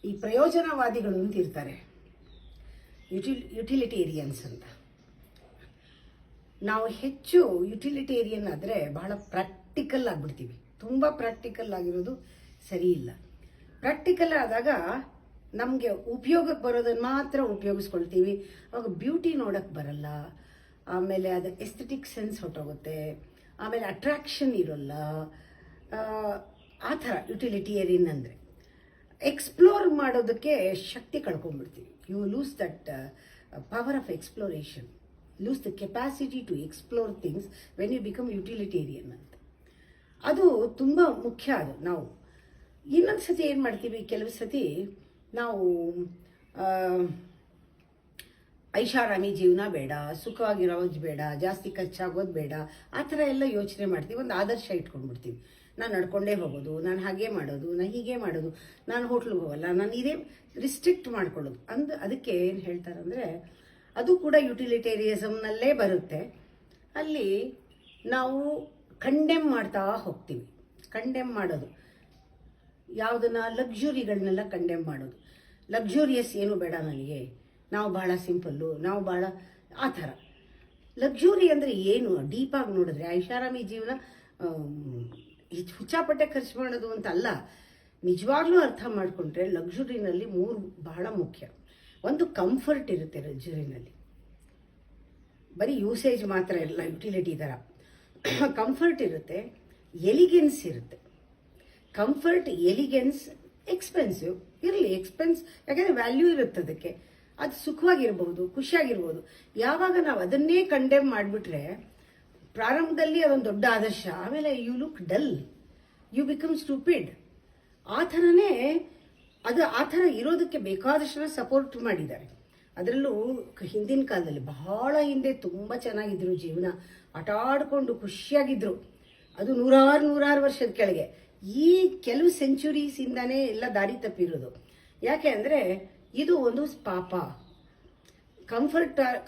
ಈ ಪ್ರಯೋಜನವಾದಿಗಳು ಅಂತಿರ್ತಾರೆ, ಯುಟಿಲಿಟೇರಿಯನ್ಸ್ ಅಂತ. ನಾವು ಹೆಚ್ಚು ಯುಟಿಲಿಟೇರಿಯನ್ ಆದರೆ ಬಹಳ ಪ್ರಾಕ್ಟಿಕಲ್ ಆಗಿಬಿಡ್ತೀವಿ. ತುಂಬ ಪ್ರಾಕ್ಟಿಕಲ್ ಆಗಿರೋದು ಸರಿ ಇಲ್ಲ. ಪ್ರಾಕ್ಟಿಕಲ್ ಆದಾಗ ನಮಗೆ ಉಪಯೋಗಕ್ಕೆ ಬರೋದನ್ನು ಮಾತ್ರ ಉಪಯೋಗಿಸ್ಕೊಳ್ತೀವಿ. ಅವಾಗ ಬ್ಯೂಟಿ ನೋಡೋಕ್ಕೆ ಬರಲ್ಲ, ಆಮೇಲೆ ಅದು ಎಸ್ಥೆಟಿಕ್ ಸೆನ್ಸ್ ಹೊಟ್ಟೋಗುತ್ತೆ, ಆಮೇಲೆ ಅಟ್ರಾಕ್ಷನ್ ಇರೋಲ್ಲ. ಆ ಥರ ಯುಟಿಲಿಟೇರಿಯನ್ ಅಂದರೆ ಎಕ್ಸ್ಪ್ಲೋರ್ ಮಾಡೋದಕ್ಕೆ ಶಕ್ತಿ ಕಳ್ಕೊಂಡ್ಬಿಡ್ತೀವಿ. You lose that power of exploration, lose the capacity to explore things when you become utilitarian ಅಂತ. ಅದು ತುಂಬ ಮುಖ್ಯ. ಅದು ನಾವು ಇನ್ನೊಂದು ಸತಿ ಏನು ಮಾಡ್ತೀವಿ, ಕೆಲವು ಸತಿ ನಾವು ಐಷಾರಾಮಿ ಜೀವನ ಬೇಡ, ಸುಖವಾಗಿರೋದು ಬೇಡ, ಜಾಸ್ತಿ ಖರ್ಚಾಗೋದು ಬೇಡ, ಆ ಥರ ಎಲ್ಲ ಯೋಚನೆ ಮಾಡ್ತೀವಿ. ಒಂದು ಆದರ್ಶ ಇಟ್ಕೊಂಡ್ಬಿಡ್ತೀವಿ. ನಾನು ನಡ್ಕೊಂಡೇ ಹೋಗೋದು, ನಾನು ಹಾಗೆ ಮಾಡೋದು, ನಾನು ಹೀಗೆ ಮಾಡೋದು, ನಾನು ಹೋಟ್ಲಿಗೆ ಹೋಗಲ್ಲ, ನಾನು ಇದೇ ರಿಸ್ಟ್ರಿಕ್ಟ್ ಮಾಡ್ಕೊಳ್ಳೋದು ಅದಕ್ಕೆ ಏನು ಹೇಳ್ತಾರಂದರೆ ಅದು ಕೂಡ ಯುಟಿಲಿಟೇರಿಯಸಮ್ನಲ್ಲೇ ಬರುತ್ತೆ. ಅಲ್ಲಿ ನಾವು ಕಂಡೆಮ್ ಮಾಡ್ತಾ ಹೋಗ್ತೀವಿ. ಕಂಡೆಮ್ ಮಾಡೋದು ಯಾವುದನ್ನ, ಲಕ್ಸುರಿಗಳನ್ನೆಲ್ಲ ಕಂಡೆಮ್ ಮಾಡೋದು. ಲಕ್ಸುರಿಯಸ್ ಏನು ಬೇಡ ನನಗೆ, ನಾವು ಭಾಳ ಸಿಂಪಲ್ಲು, ನಾವು ಭಾಳ ಆ ಥರ. ಲಕ್ಸುರಿ ಅಂದರೆ ಏನು ಡೀಪಾಗಿ ನೋಡಿದ್ರೆ ಐಷಾರಾಮಿ ಜೀವನ ಹುಚ್ಚಾಪಟ್ಟೆ ಖರ್ಚು ಮಾಡೋದು ಅಂತ ಅಲ್ಲ. ನಿಜವಾಗ್ಲೂ ಅರ್ಥ ಮಾಡಿಕೊಂಡ್ರೆ ಲಕ್ಸುರಿನಲ್ಲಿ 3 ಬಹಳ ಮುಖ್ಯ. ಒಂದು ಕಂಫರ್ಟ್ ಇರುತ್ತೆ ಲಕ್ಸುರಿನಲ್ಲಿ, ಬರೀ ಯೂಸೇಜ್ ಮಾತ್ರ ಇಲ್ಲ, ಯುಟಿಲಿಟಿ ಥರ ಕಂಫರ್ಟ್ ಇರುತ್ತೆ, ಎಲಿಗೆನ್ಸ್ ಇರುತ್ತೆ. ಕಂಫರ್ಟ್, ಎಲಿಗೆನ್ಸ್, ಎಕ್ಸ್ಪೆನ್ಸಿವ್ ಇರಲಿ, ಎಕ್ಸ್ಪೆನ್ಸ್ ಯಾಕೆಂದರೆ ವ್ಯಾಲ್ಯೂ ಇರುತ್ತೆ ಅದಕ್ಕೆ, ಅದು ಸುಖವಾಗಿರ್ಬೋದು, ಖುಷಿಯಾಗಿರ್ಬೋದು. ಯಾವಾಗ ನಾವು ಅದನ್ನೇ ಕಂಡೆಮ್ ಮಾಡಿಬಿಟ್ರೆ ಪ್ರಾರಂಭದಲ್ಲಿ ಅದೊಂದು ದೊಡ್ಡ ಆದರ್ಶ, ಆಮೇಲೆ you look dull, you become stupid. ಆ ಥರನೇ ಅದು ಆ ಥರ ಇರೋದಕ್ಕೆ ಬೇಕಾದಷ್ಟು ಸಪೋರ್ಟ್ ಮಾಡಿದ್ದಾರೆ. ಅದರಲ್ಲೂ ಹಿಂದಿನ ಕಾಲದಲ್ಲಿ, ಬಹಳ ಹಿಂದೆ ತುಂಬ ಚೆನ್ನಾಗಿದ್ರು, ಜೀವನ ಆಟ ಆಡಿಕೊಂಡು ಖುಷಿಯಾಗಿದ್ರು. ಅದು ನೂರಾರು ವರ್ಷದ ಕೆಳಗೆ. ಈ ಕೆಲವು ಸೆಂಚುರೀಸಿಂದಾನೇ ಎಲ್ಲ ದಾರಿ ತಪ್ಪಿರೋದು. ಯಾಕೆ ಅಂದರೆ ಇದು ಒಂದು ಪಾಪ.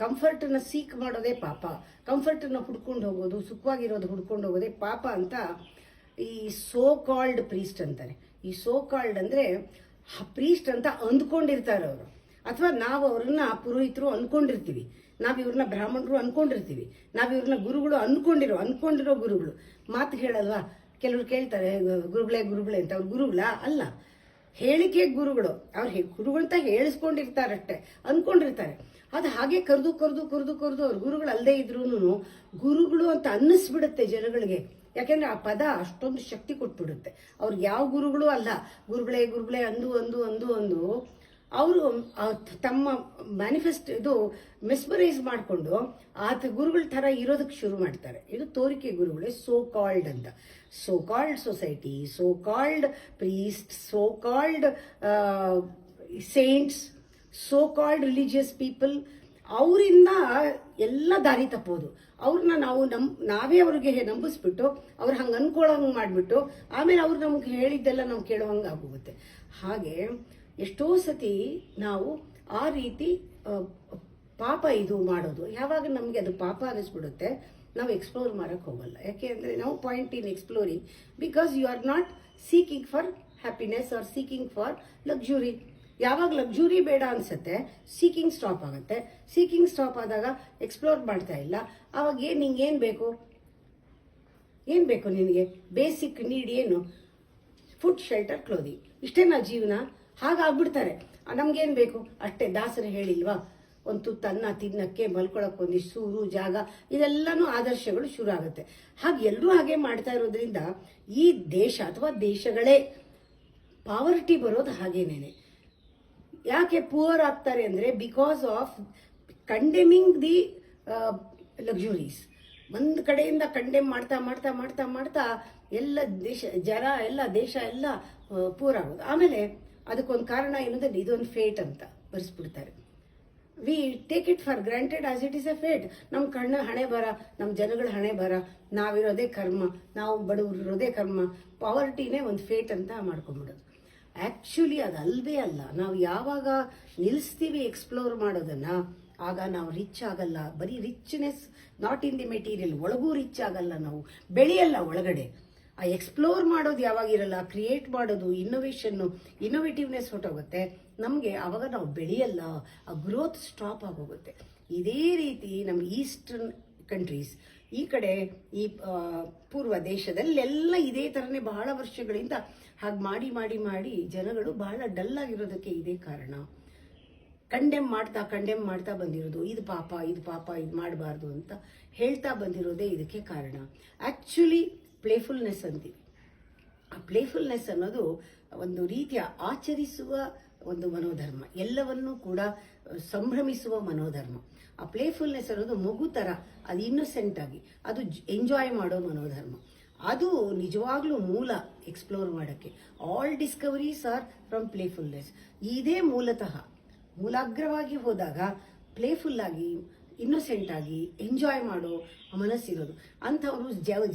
ಕಂಫರ್ಟನ್ನು ಸೀಕ್ ಮಾಡೋದೇ ಪಾಪ. ಕಂಫರ್ಟನ್ನು ಹುಡ್ಕೊಂಡು ಹೋಗೋದು, ಸುಖವಾಗಿರೋದು ಹುಡ್ಕೊಂಡು ಹೋಗೋದೇ ಪಾಪ ಅಂತ ಈ ಸೋ ಕಾಲ್ಡ್ ಪ್ರೀಸ್ಟ್ ಅಂತಾರೆ. ಈ ಸೋ ಕಾಲ್ಡ್ ಅಂದರೆ ಪ್ರೀಸ್ಟ್ ಅಂತ ಅಂದ್ಕೊಂಡಿರ್ತಾರೆ ಅವರು, ಅಥವಾ ನಾವು ಅವ್ರನ್ನ ಪುರೋಹಿತರು ಅಂದ್ಕೊಂಡಿರ್ತೀವಿ, ನಾವು ಇವ್ರನ್ನ ಬ್ರಾಹ್ಮಣರು ಅಂದ್ಕೊಂಡಿರ್ತೀವಿ, ನಾವು ಇವ್ರನ್ನ ಗುರುಗಳು ಅಂದ್ಕೊಂಡಿರೋ ಗುರುಗಳು. ಮಾತು ಹೇಳಲ್ವಾ, ಕೆಲವರು ಕೇಳ್ತಾರೆ ಗುರುಗಳೇ ಅಂತ. ಅವ್ರು ಗುರುಗಳ ಅಲ್ಲ, ಹೇಳಿಕೆ ಗುರುಗಳು. ಅವ್ರು ಗುರುಗಳಂತ ಹೇಳಿಸ್ಕೊಂಡಿರ್ತಾರಷ್ಟೆ, ಅಂದ್ಕೊಂಡಿರ್ತಾರೆ. ಅದು ಹಾಗೆ ಕರೆದು ಅವ್ರು ಗುರುಗಳು ಅಲ್ಲದೆ ಇದ್ರೂ ಗುರುಗಳು ಅಂತ ಅನ್ನಿಸ್ಬಿಡುತ್ತೆ ಜನಗಳಿಗೆ. ಯಾಕೆಂದ್ರೆ ಆ ಪದ ಅಷ್ಟೊಂದು ಶಕ್ತಿ ಕೊಟ್ಬಿಡುತ್ತೆ. ಅವ್ರಿಗೆ ಯಾವ ಗುರುಗಳು ಅಲ್ಲ, ಗುರುಗಳೇ ಅಂದು ಅವರು ತಮ್ಮ ಇದು ಮೆಸ್ಮರೈಸ್ ಮಾಡಿಕೊಂಡು ಆತ ಗುರುಗಳ ಥರ ಇರೋದಕ್ಕೆ ಶುರು ಮಾಡ್ತಾರೆ. ಇದು ತೋರಿಕೆ ಗುರುಗಳೇ ಸೋ ಕಾಲ್ಡ್ ಅಂತ. So called society, so called priest, so called saints, so called religious people, ಅವರಿಂದ ಎಲ್ಲ ದಾರಿ ತಪ್ಪೋದು. ಅವ್ರನ್ನ ನಾವೇ ಅವ್ರಿಗೆ ನಂಬಿಸ್ಬಿಟ್ಟು ಅವ್ರು ಹಂಗೆ ಅನ್ಕೊಳ್ಳೋಂಗೆ ಮಾಡಿಬಿಟ್ಟು ಆಮೇಲೆ ಅವ್ರು ನಮ್ಗೆ ಹೇಳಿದ್ದೆಲ್ಲ ನಾವು ಕೇಳೋವಂಗೆ ಆಗೋಗುತ್ತೆ. ಹಾಗೆ ಎಷ್ಟೋ ಸತಿ ನಾವು ಆ ರೀತಿ ಪಾಪ ಇದು ಮಾಡೋದು. ಯಾವಾಗ ನಮಗೆ ಅದು ಪಾಪ ಅನ್ನಿಸ್ಬಿಡುತ್ತೆ, ನಾವು ಎಕ್ಸ್ಪ್ಲೋರ್ ಮಾಡೋಕ್ಕೆ ಹೋಗಲ್ಲ. ಯಾಕೆ ಅಂದರೆ ನಾವು point in exploring because you are not seeking for happiness or seeking for luxury. ಯಾವಾಗ ಲಕ್ಸುರಿ ಬೇಡ ಅನ್ಸುತ್ತೆ, ಸೀಕಿಂಗ್ ಸ್ಟಾಪ್ ಆಗುತ್ತೆ. ಸೀಕಿಂಗ್ ಸ್ಟಾಪ್ ಆದಾಗ ಎಕ್ಸ್ಪ್ಲೋರ್ ಮಾಡ್ತಾ ಇಲ್ಲ. ಆವಾಗ ನಿಂಗೇನು ಬೇಕು, ನಿನಗೆ ಬೇಸಿಕ್ ನೀಡ್ ಏನು? Food, shelter, clothing. ಇಷ್ಟೇನಾ ಜೀವನ? ಹಾಗಾಗ್ಬಿಡ್ತಾರೆ. ನಮ್ಗೇನು ಬೇಕು ಅಷ್ಟೇ. ದಾಸರು ಹೇಳಿಲ್ವಾ, ಒಂದು ತುತ್ತು ಅನ್ನ ತಿನ್ನಕ್ಕೆ, ಮಲ್ಕೊಳಕ್ಕೆ ಒಂದಿಷ್ಟು ಸೂರು ಜಾಗ, ಇದೆಲ್ಲನೂ ಆದರ್ಶಗಳು ಶುರು ಆಗುತ್ತೆ. ಹಾಗೆ ಎಲ್ಲರೂ ಹಾಗೆ ಮಾಡ್ತಾ ಇರೋದ್ರಿಂದ ಈ ದೇಶ ಅಥವಾ ದೇಶಗಳೇ ಪಾವರ್ಟಿ ಬರೋದು ಹಾಗೇನೇನೆ. ಯಾಕೆ ಪೂವರ್ ಆಗ್ತಾರೆ ಅಂದರೆ ಬಿಕಾಸ್ ಆಫ್ ಕಂಡೆಮಿಂಗ್ ದಿ ಲಕ್ಸುರೀಸ್. ಒಂದು ಕಡೆಯಿಂದ ಕಂಡೆಮ್ ಮಾಡ್ತಾ ಎಲ್ಲ ದೇಶ ಎಲ್ಲ ಪೂರ್ ಆಗೋದು. ಆಮೇಲೆ ಅದಕ್ಕೊಂದು ಕಾರಣ ಏನಂದ್ರೆ ಇದೊಂದು ಫೇಟ್ ಅಂತ ಬರೆಸ್ಬಿಡ್ತಾರೆ. We take it for granted as it is a fate. ನಮ್ಮ ಹಣೆ ಬರ, ನಮ್ಮ ಜನಗಳ ಹಣೆ ಬರ, ನಾವಿರೋದೇ ಕರ್ಮ, ನಾವು ಬಡವರಿರೋದೇ ಕರ್ಮ, ಪಾವರ್ಟಿನೇ ಒಂದು ಫೇಟ್ ಅಂತ ಮಾಡ್ಕೊಂಡ್ಬಿಡೋದು. ಆ್ಯಕ್ಚುಲಿ ಅದಲ್ಲದೆ ಅಲ್ಲ. ನಾವು ಯಾವಾಗ ನಿಲ್ಲಿಸ್ತೀವಿ ಎಕ್ಸ್ಪ್ಲೋರ್ ಮಾಡೋದನ್ನು, ಆಗ ನಾವು ರಿಚ್ ಆಗಲ್ಲ. ಬರೀ richness not in the material, ಒಳಗೂ ರಿಚ್ ಆಗಲ್ಲ, ನಾವು ಬೆಳೆಯಲ್ಲ ಒಳಗಡೆ. ಆ ಎಕ್ಸ್ಪ್ಲೋರ್ ಮಾಡೋದು ಯಾವಾಗಿರಲ್ಲ, ಕ್ರಿಯೇಟ್ ಮಾಡೋದು, ಇನ್ನೋವೇಟಿವ್ನೆಸ್ ಹೊಟ್ಟೋಗುತ್ತೆ ನಮಗೆ. ಆವಾಗ ನಾವು ಬೆಳೆಯಲ್ಲ, ಆ ಗ್ರೋತ್ ಸ್ಟಾಪ್ ಆಗೋಗುತ್ತೆ. ಇದೇ ರೀತಿ ನಮ್ಮ ಈಸ್ಟರ್ನ್ ಕಂಟ್ರೀಸ್, ಈ ಕಡೆ ಈ ಪೂರ್ವ ದೇಶದಲ್ಲೆಲ್ಲ ಇದೇ ಥರನೇ ಬಹಳ ವರ್ಷಗಳಿಂದ ಹಾಗೆ ಮಾಡಿ ಮಾಡಿ ಮಾಡಿ ಜನಗಳು ಬಹಳ ಡಲ್ ಆಗಿರೋದಕ್ಕೆ ಇದೇ ಕಾರಣ. ಕಂಡೆಮ್ ಮಾಡ್ತಾ ಬಂದಿರೋದು, ಇದು ಪಾಪ ಇದು ಮಾಡಬಾರ್ದು ಅಂತ ಹೇಳ್ತಾ ಬಂದಿರೋದೇ ಇದಕ್ಕೆ ಕಾರಣ. ಆ್ಯಕ್ಚುಲಿ ಪ್ಲೇಫುಲ್ನೆಸ್ ಅಂತೀವಿ. ಆ ಪ್ಲೇಫುಲ್ನೆಸ್ ಅನ್ನೋದು ಒಂದು ರೀತಿಯ ಆಚರಿಸುವ ಒಂದು ಮನೋಧರ್ಮ, ಎಲ್ಲವನ್ನೂ ಕೂಡ ಸಂಭ್ರಮಿಸುವ ಮನೋಧರ್ಮ. ಆ ಪ್ಲೇಫುಲ್ನೆಸ್ ಅನ್ನೋದು ಮಗು ಥರ, ಅದು ಇನ್ನೋಸೆಂಟ್ ಆಗಿ ಅದು ಎಂಜಾಯ್ ಮಾಡೋ ಮನೋಧರ್ಮ. ಅದು ನಿಜವಾಗ್ಲೂ ಮೂಲ ಎಕ್ಸ್ಪ್ಲೋರ್ ಮಾಡೋಕ್ಕೆ. All discoveries are from playfulness. ಇದೇ ಮೂಲಾಗ್ರವಾಗಿ ಹೋದಾಗ ಪ್ಲೇಫುಲ್ ಆಗಿ, ಇನ್ನೋಸೆಂಟ್ ಆಗಿ ಎಂಜಾಯ್ ಮಾಡೋ ಮನಸ್ಸಿರೋದು. ಅಂಥವರು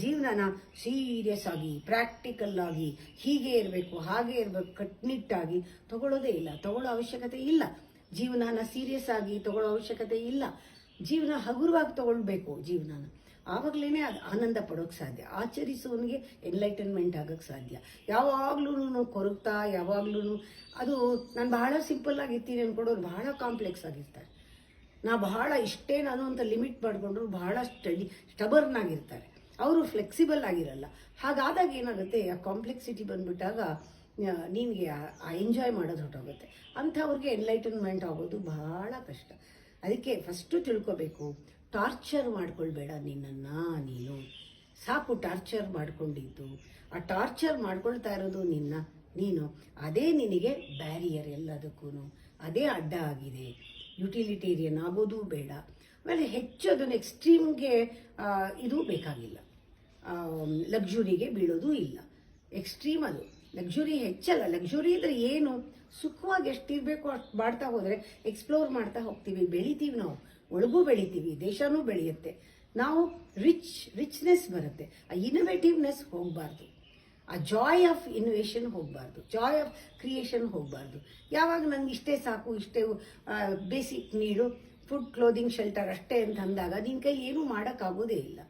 ಜೀವನನ ಸೀರಿಯಸ್ ಆಗಿ, ಪ್ರಾಕ್ಟಿಕಲ್ ಆಗಿ, ಹೀಗೆ ಇರಬೇಕು ಹಾಗೆ ಇರಬೇಕು ಕಟ್ನಿಟ್ಟಾಗಿ ತಗೊಳ್ಳೋದೇ ಇಲ್ಲ, ತಗೊಳ್ಳೋ ಅವಶ್ಯಕತೆ ಇಲ್ಲ. ಜೀವನನ ಸೀರಿಯಸ್ ಆಗಿ ತಗೊಳ್ಳೋ ಅವಶ್ಯಕತೆ ಇಲ್ಲ. ಜೀವನ ಹಗುರವಾಗಿ ತಗೊಳ್ಬೇಕು ಜೀವನನ. ಆವಾಗಲೇ ಅದು ಆನಂದ ಪಡೋಕ್ಕೆ ಸಾಧ್ಯ. ಆಚರಿಸೋನಿಗೆ ಎನ್ಲೈಟನ್ಮೆಂಟ್ ಆಗೋಕ್ಕೆ ಸಾಧ್ಯ. ಯಾವಾಗ್ಲೂ ಕೊರಗ್ತಾ, ಯಾವಾಗ್ಲೂ ಅದು ನಾನು ಬಹಳ ಸಿಂಪಲ್ ಆಗಿರ್ತೀನಿ ಅನ್ಕೊಡೋರು ಬಹಳ ಕಾಂಪ್ಲೆಕ್ಸ್ ಆಗಿರ್ತಾರೆ. ನಾನು ಅಂತ ಲಿಮಿಟ್ ಮಾಡಿಕೊಂಡ್ರು ಬಹಳ ಸ್ಟಬರ್ನ್ ಆಗಿರ್ತಾರೆ. ಅವರು ಫ್ಲೆಕ್ಸಿಬಲ್ ಆಗಿರಲ್ಲ. ಹಾಗಾದಾಗ ಏನಾಗುತ್ತೆ, ಆ ಕಾಂಪ್ಲೆಕ್ಸಿಟಿ ಬಂದ್ಬಿಟ್ಟಾಗ ನಿನಗೆ ಆ ಎಂಜಾಯ್ ಮಾಡೋದು ಹೊರಟೋಗುತ್ತೆ. ಅಂಥವ್ರಿಗೆ ಎನ್ಲೈಟನ್ಮೆಂಟ್ ಆಗೋದು ಬಹಳ ಕಷ್ಟ. ಅದಕ್ಕೆ ಫಸ್ಟು ತಿಳ್ಕೊಬೇಕು, ಟಾರ್ಚರ್ ಮಾಡ್ಕೊಳ್ಬೇಡ ನಿನ್ನನ್ನು ನೀನು. ಸಾಕು ಟಾರ್ಚರ್ ಮಾಡ್ಕೊಂಡಿದ್ದು. ಆ ಟಾರ್ಚರ್ ಮಾಡ್ಕೊಳ್ತಾ ಇರೋದು ನೀನು ಅದೇ ನಿನಗೆ ಬ್ಯಾರಿಯರ್ ಎಲ್ಲದಕ್ಕೂ, ಅದೇ ಅಡ್ಡ ಆಗಿದೆ. ಯುಟಿಲಿಟೇರಿಯನ್ ಆಗೋದು ಬೇಡ. ಆಮೇಲೆ ಹೆಚ್ಚು ಅದನ್ನು ಎಕ್ಸ್ಟ್ರೀಮ್ಗೆ ಇದು ಬೇಕಾಗಿಲ್ಲ, ಲಕ್ಸುರಿಗೆ ಬೀಳೋದು ಇಲ್ಲ. ಎಕ್ಸ್ಟ್ರೀಮ್ ಅದು ಲಕ್ಸುರಿ ಹೆಚ್ಚಲ್ಲ. ಲಕ್ಸುರಿ ಅಂದರೆ ಏನು, ಸುಖವಾಗಿ ಎಷ್ಟಿರಬೇಕು ಅಷ್ಟು ಮಾಡ್ತಾ ಹೋದರೆ ಎಕ್ಸ್ಪ್ಲೋರ್ ಮಾಡ್ತಾ ಹೋಗ್ತೀವಿ, ಬೆಳಿತೀವಿ. ನಾವು ಒಳಗೂ ಬೆಳಿತೀವಿ, ದೇಶನೂ ಬೆಳೆಯುತ್ತೆ. ನಾವು ರಿಚ್ನೆಸ್ ಬರುತ್ತೆ. ಆ ಇನೋವೇಟಿವ್ನೆಸ್ ಹೋಗಬಾರ್ದು, ಆ ಜಾಯ್ ಆಫ್ ಇನೋವೇಷನ್ ಹೋಗಬಾರ್ದು, ಜಾಯ್ ಆಫ್ ಕ್ರಿಯೇಷನ್ ಹೋಗಬಾರ್ದು. ಯಾವಾಗ ನನಗೆ ಇಷ್ಟೇ ಸಾಕು, ಇಷ್ಟೇ ಬೇಸಿಕ್ ನೀಡು, ಫುಡ್, ಕ್ಲೋದಿಂಗ್, ಶೆಲ್ಟರ್ ಅಷ್ಟೇ ಅಂತ ಅಂದಾಗ ನಿನ್ನ ಕೈ ಏನೂ ಮಾಡೋಕ್ಕಾಗೋದೇ ಇಲ್ಲ.